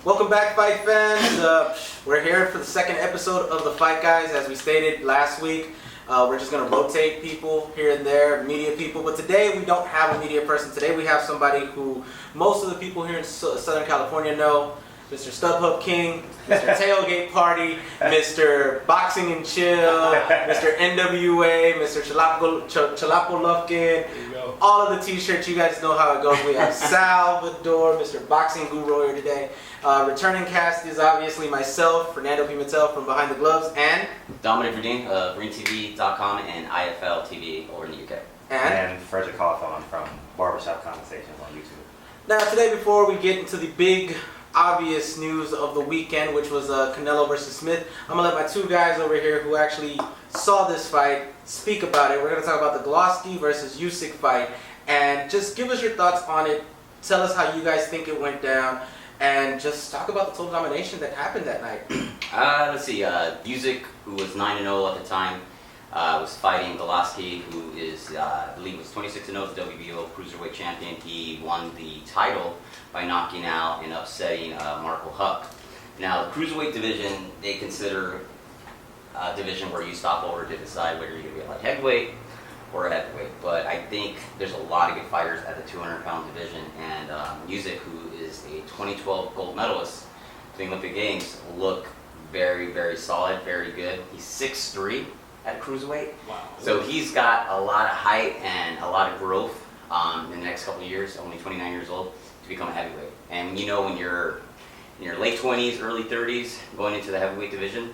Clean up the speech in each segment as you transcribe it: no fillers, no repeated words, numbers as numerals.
Welcome back, fight fans. We're here for the second episode of the Fight Guys. As we stated last week, we're just going to rotate people here and there, media people. But today we don't have a media person. Today we have somebody who most of the people here in Southern California know. Mr. StubHub King, Mr. Tailgate Party, Mr. Boxing and Chill, Mr. NWA, Mr. Chalapo Lufkin, all of the t-shirts, you guys know how it goes. We have Salvador, Mr. Boxing Guru here today. Returning cast is obviously myself, Fernando Pimentel from Behind the Gloves, and Dominic Verdeen of GreenTV.com and IFL TV over in the UK. And Frederick Hawthorne from Barbershop Conversations on YouTube. Now today, before we get into the big obvious news of the weekend, which was Canelo versus Smith, I'm going to let my two guys over here who actually saw this fight speak about it. We're going to talk about the GLOWACKI versus USYK fight, and just give us your thoughts on it. Tell us how you guys think it went down, and just talk about the total domination that happened that night. Let's see, USYK, who was 9-0 at the time, was fighting GLOWACKI, who is, I believe, was 26-0, the WBO Cruiserweight champion. He won the title by knocking out and upsetting Marco Huck. Now, the Cruiserweight division, they consider a division where you stop over to decide whether you're going to be a light heavyweight or a heavyweight. But I think there's a lot of good fighters at the 200-pound division, and USYK, who is a 2012 gold medalist at the Olympic Games, look very, very solid, very good. He's 6'3". At Cruiserweight. Wow. So he's got a lot of height and a lot of growth in the next couple of years, only 29 years old, to become a heavyweight. And you know, when you're in your late 20s, early 30s, going into the heavyweight division,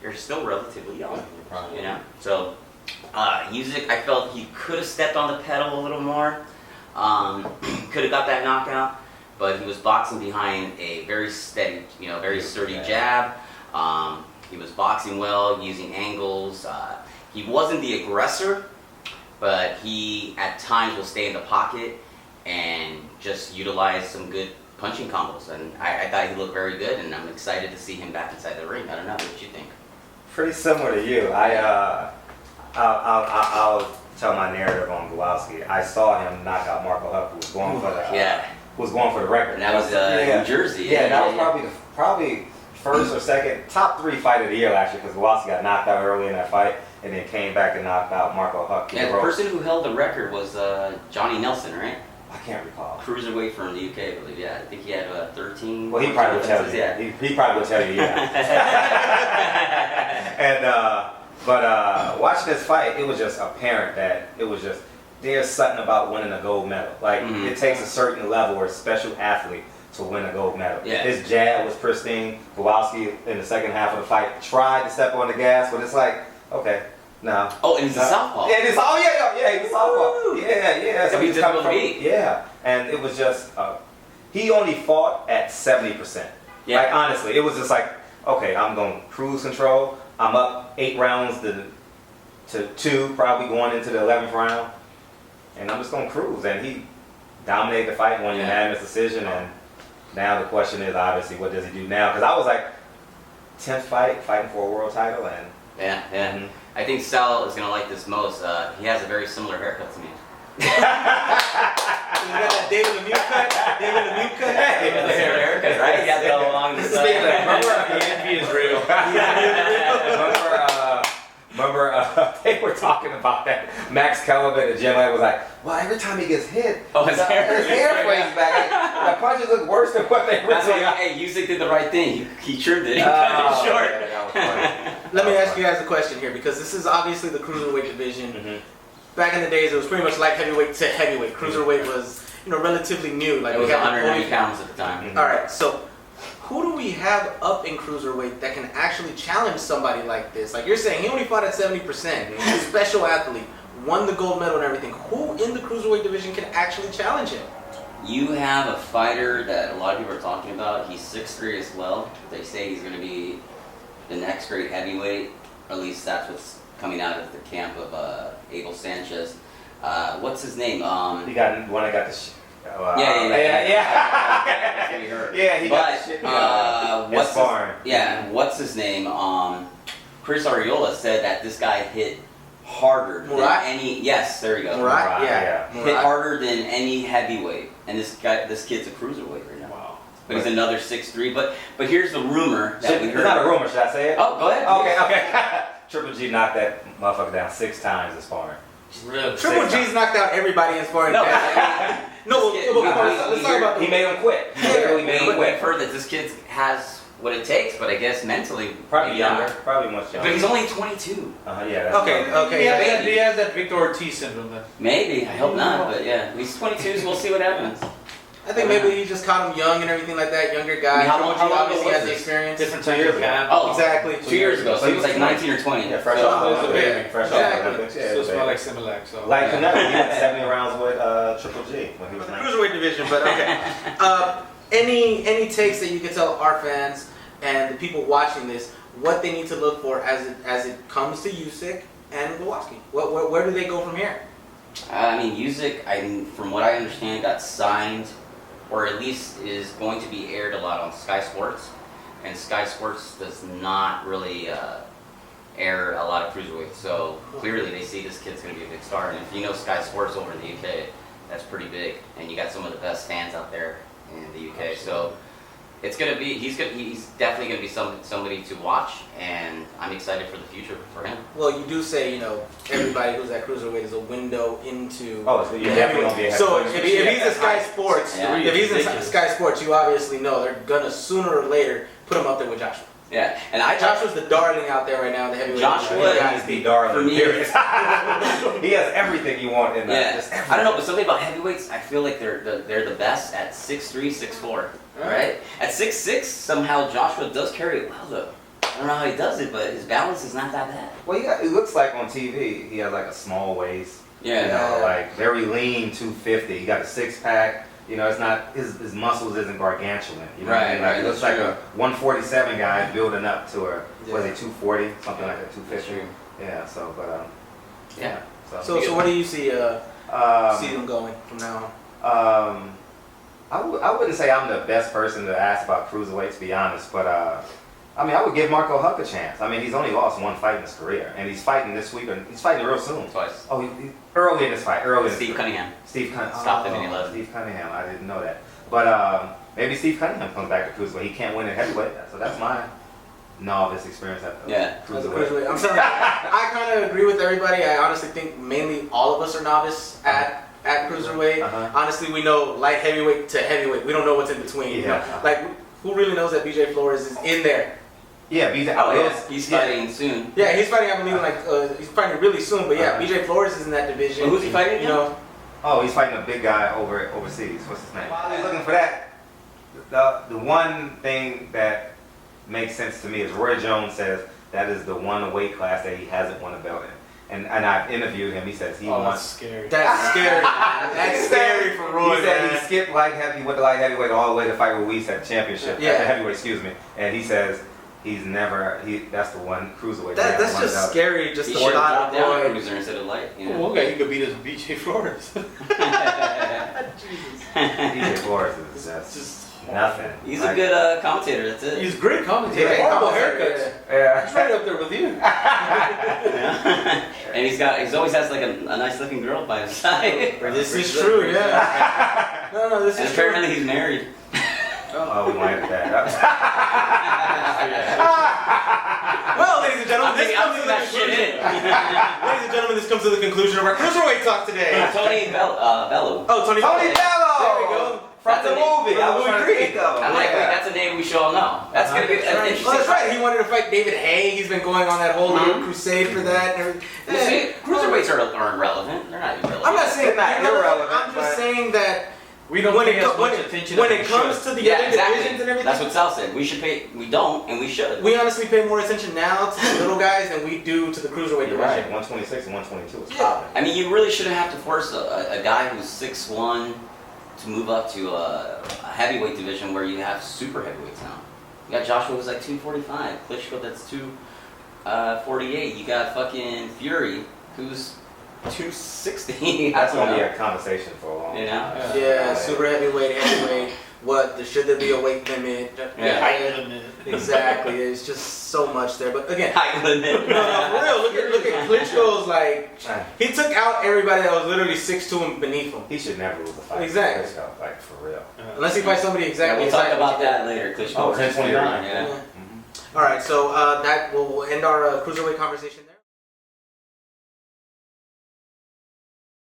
you're still relatively young, you know? So USYK, I felt he could have stepped on the pedal a little more, could have got that knockout, but he was boxing behind a very steady, very sturdy jab. He was boxing well, using angles. He wasn't the aggressor, but he at times will stay in the pocket and just utilize some good punching combos. And I thought he looked very good, and I'm excited to see him back inside the ring. I don't know, what you think? Pretty similar to you. I'll tell my narrative on GLOWACKI. I saw him knock out Marco Huck, who was going for the who was going for the record. And that was New Jersey. Yeah, that was probably first or second, top 3 fight of the year last year, because GLOWACKI got knocked out early in that fight and then came back and knocked out Marco Huck. Yeah, the person who held the record was Johnny Nelson, right? I can't recall. Cruiserweight from the UK, I believe. Yeah, I think he had 13. Well, he probably would tell you. Yeah. He probably would tell you, yeah. But watching this fight, it was just apparent that there's something about winning a gold medal. Like, it takes a certain level or a special athlete to win a gold medal. Yeah. His jab was pristine. GLOWACKI in the second half of the fight tried to step on the gas, but it's like, okay, no. Oh, and he's a southpaw. Yeah, he's a southpaw. Yeah. So he's coming from yeah, and it was just he only fought at 70%. Yeah. Like, honestly, it was just like, okay, I'm going cruise control. I'm up 8 rounds to 2, probably going into the 11th round, and I'm just going to cruise. And he dominated the fight, won unanimous decision, and now the question is, obviously, what does he do now? Because I was like, 10th fight, fighting for a world title, and I think Sal is gonna like this most. He has a very similar haircut to me. You got that David Lemieux cut? David Lemieux cut? Haircut, right? He has it all along the side. The envy is real. Remember, they were talking about that. Max Kellerman at the gym was like, well, every time he gets hit, his hair flames back. Like, the punches look worse than what they really are. Hey, USYK did the right thing. He trimmed it. He cut it short. Yeah, that was funny. Let me ask you guys a question here, because this is obviously the Cruiserweight division. Back in the days, it was pretty much light heavyweight to heavyweight. Cruiserweight was, relatively new. Like, it was 190 pounds at the time. All right, so who do we have up in Cruiserweight that can actually challenge somebody like this? Like you're saying, he only fought at 70%. He's a special athlete, won the gold medal and everything. Who in the Cruiserweight division can actually challenge him? You have a fighter that a lot of people are talking about. He's 6'3" as well. They say he's going to be the next great heavyweight. Or at least that's what's coming out of the camp of Abel Sanchez. What's his name? He got one that got the he got the shit. What's his name? Chris Arreola said that this guy hit harder than any. Yes, there you go. Murat, hit harder than any heavyweight, and this kid's a cruiserweight right now. Wow. But he's another 6'3". But here's the rumor that we It's heard. not a rumor, should I say it? Oh, go ahead. Okay. Triple G knocked that motherfucker down 6 times this sparring. Really? Triple G's knocked out everybody in sparring. No, Let's talk about He made him quit. He literally made him we've quit. heard that this kid has what it takes, but I guess mentally Probably maybe younger. not. Probably much younger. But he's only 22. Yeah. That's Okay. He has that Victor Ortiz syndrome then. Maybe. I hope not. But yeah, he's 22, so we'll see what happens. I think maybe he just caught him young and everything like that, younger guy. I mean, how Triple long G ago obviously was has the this? experience. Different 2 time years ago. camp. Oh, Exactly. 2 years ago, so he was like 19 or 20. Yeah, fresh So- off those the are Olympics. big. Fresh off the Exactly. Olympics. Yeah, So it's baby. more like Similac. So. Like Canelo, he had 70 rounds with Triple G when he was The 19. cruiserweight division, but okay. Any takes that you could tell our fans and the people watching this what they need to look for as it comes to USYK and GLOWACKI? Where do they go from here? I mean, USYK, from what I understand, got signed, or at least is going to be aired a lot on Sky Sports, and Sky Sports does not really air a lot of cruiserweights. So clearly, they see this kid's going to be a big star, and if you know Sky Sports over in the UK, that's pretty big, and you got some of the best fans out there in the UK. So it's going to be he's definitely going to be somebody to watch, and I'm excited for the future for him. Well, you do say everybody who's at cruiserweight is a window into. Oh, so you're definitely going to be a So heavyweight. if he's in Sky Sports, Yeah. if he's in Ridiculous. Sky Sports, you obviously know they're gonna sooner or later put him up there with Joshua. Yeah, and Joshua's the darling out there right now in the heavyweight. Joshua division. He's the darling. For me- period. He has everything you want in Yeah, just I don't know, but something about heavyweights, I feel like they're the best at 6'3", 6'4", right? At 6'6", somehow Joshua does carry it well though. I don't know how he does it, but his balance is not that bad. Well, it looks like on TV he has like a small waist. Yeah. You know, like very lean 250. He got a 6-pack. You know, it's not his muscles isn't gargantuan. You know what I mean? Like, Right, it looks that's like a 147 guy building up to a was Yeah. it 240 something like that, 250. true. Yeah. So, but Yeah. So what do you see them going from now on? I wouldn't say I'm the best person to ask about cruiserweights, to be honest, but I mean, I would give Marco Huck a chance. I mean, he's only lost 1 fight in his career, and he's fighting this week, and he's fighting real soon. Twice. Oh, he early in this fight, Steve Cunningham. Steve Cunningham. Stopped him in 11. Steve Cunningham, I didn't know that. But maybe Steve Cunningham comes back to cruiserweight. He can't win at heavyweight, so that's my novice experience at Yeah. cruiserweight. I'm sorry. I kind of agree with everybody. I honestly think mainly all of us are novice at cruiserweight. Honestly, we know light heavyweight to heavyweight. We don't know what's in between. You know? Yeah. Like, who really knows that BJ Flores is in there? Yeah, BJ. Oh yeah, he's fighting soon. Yeah, he's fighting. I believe he's fighting really soon. But yeah, BJ Flores is in that division. Well, who's he fighting You again? know, Oh, he's fighting a big guy overseas. What's his name? While he's looking for that, the one thing that makes sense to me is Roy Jones says that is the one weight class that he hasn't won a belt in. And I've interviewed him. He says he That's wants. scary. that's scary. That's scary for Roy. He said man. he skipped light heavyweight all the way to fight Ruiz at the championship. Yeah. At the heavyweight, excuse me. And he says that's the one cruiserweight. That's just scary. Just the He should have thought dropped of down Roy. cruiser instead of light. You know? One guy he could beat is BJ Flores. DJ Flores is It's just just nothing. He's a good commentator. That's it. He's a great commentator. Yeah, Horrible commentator, haircuts. Yeah. He's right up there with you. And he's always has like a nice looking girl by his side. This is true. Yeah. No, this And is true. apparently he's married. Oh, we might have that. Well, ladies and gentlemen, this comes to the that shit conclusion. in. Ladies and gentlemen, this comes to the conclusion of our cruiserweight talk today. Tony Bello. Oh, Tony Tony Bello! There we go. From That's the a name. movie. I was trying to think of. I like that. That's a name we should all know. That's gonna be an interesting. Well, that's right. He wanted to fight David Haye. He's been going on that whole little crusade for that. And everything. Well, see, cruiserweights aren't relevant. They're not irrelevant. I'm not saying They're not irrelevant, I'm just but- saying that We don't when pay it, as co- when much it, attention when as it we comes should. to the Yeah, other exactly. divisions and everything, That's what Sal said. We don't, and we should. we honestly pay more attention now to the little guys than we do to the cruiserweight You're division. right. 126 and 122 is Yeah. popping. I mean, you really shouldn't have to force a guy who's 6'1" to move up to a heavyweight division where you have super heavyweights now. You got Joshua who's like 245, Klitschko that's 248. You got fucking Fury who's 260. That's gonna be a conversation for a long You time. know? Yeah, super heavyweight, heavyweight. should there be a weight limit? Yeah. Height limit. Exactly. It's just so much there. But again, Height limit. no, for real. Look at Klitschko's like he took out everybody that was literally 6'2" and beneath him. He should never lose a fight. Exactly. Klitschko, like for real. Unless he fights somebody Yeah, exactly. we'll talk exactly about what you that later. Klitschko Oh, versus 10-29. Fury, yeah. did. All right, so that we'll end our cruiserweight conversation there.